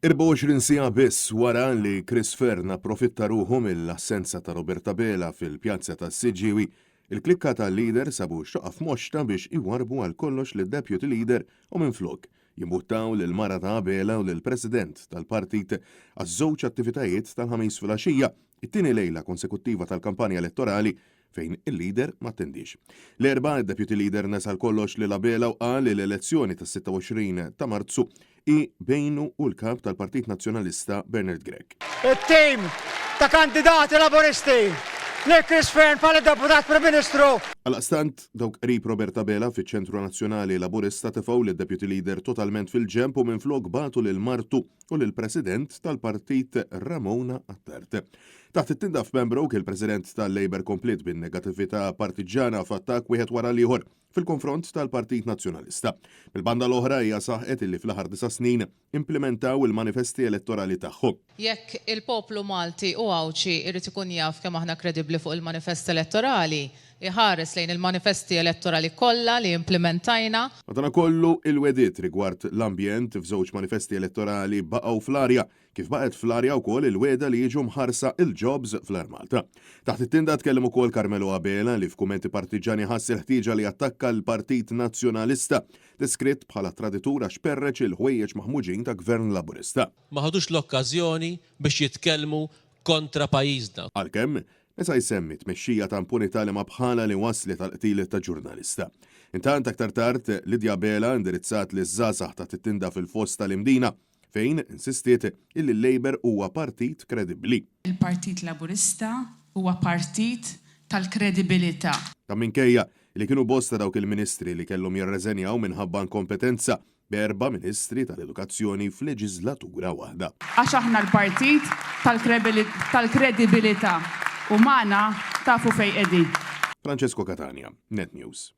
24 sija biss wara li Chris Fern approfitta ruħu mill-assenza ta' Roberta Bela fil-pjazza tas-Siġġiewi, il-klikka tal-lider sabu xoqaf moxta biex iwarbu għal kollox lid-deputy leader u minflok jimbuttaw lil-mara ta' Bela u lill-president tal-partit għaż-żewġ attivitajiet tal-ħamis filgħaxija, it-tieni lejla konsekuttiva tal-kampanja elettorali fejn il-lider ma attendix. L-erba' id-deputy leader nesal kollox lil Bela u qal li l-elezzjoni tas-26 ta' Marzu i bejnu u l-kap tal-Partit Nazzjonalista Bernard Gregg. Il-tim ta' kandidati laboristi li Chris Fern bħala deputat Prim Ministru. Għal-qastant dawk qrib Roberta Bela fiċ-Ċentru Nazzjonali Laburista tefgħu lid-deputy leader totalment fil-ġemp u minflok batu lil martu u lill-President tal-Partit Ramona Attert. Taħt it-tinda f'Pembroke il-President tal-Labour komplet bin-negattività partiġana f'attak wieħed wara l-ieħor fil-konfront tal-Partit Nazzjonalista. Bil-banda l-oħra hija saħqet illi fl-aħħar 9 snin implementaw il-manifesti elettorali tagħhom. Jekk il-poplu Malti u Awċi irid ikun jaf kemm aħna kredibbli fuq il-manifest elettorali, iħares lejn il-manifesti elettorali kollha li implementajna. Madankollu il-wedit rigward l-ambjent f'żewġ manifesti elettorali baqgħu fl-arja, kif baqgħet fl-arja wkoll il-weda li jiġu mħarsa il-jobs fl-Air Malta. Taħt it-tinda tkellem ukoll Carmelo Abela li f'kumenti partiġani ħass il-ħtieġa li attakka l-Partit Nazzjonalista, deskritt bħala traditura xperreċ il-ħwejjeġ maħmuġin ta' Gvern Laburista. Ma ħadux l-okkażjoni biex jitkellmu kontra pajjiżna. Għalkemm Issa jsemmi tmexxija ta' impunità li ma bħala li waslet għal qtil ta' ġurnalista. Intant aktar tard Lidja Bela indirizzat li żgħażagħ ta' tittinda fil-fost tal-imdina fejn insistiet illi l-Labour huwa partit kredibbli. Il-Partit Laburista huwa partit tal-kredibilità. Ta' minkejja li kienu bosta dawk il-ministri li kellhom jirreżenjaw minħabba inkompetenza b'4 ministri tal-edukazzjoni f'leġislatura waħda. Għax aħna l-partit tal-kredibilità u magħna tafu fejn qegħdin. Francesco Catania, Net News.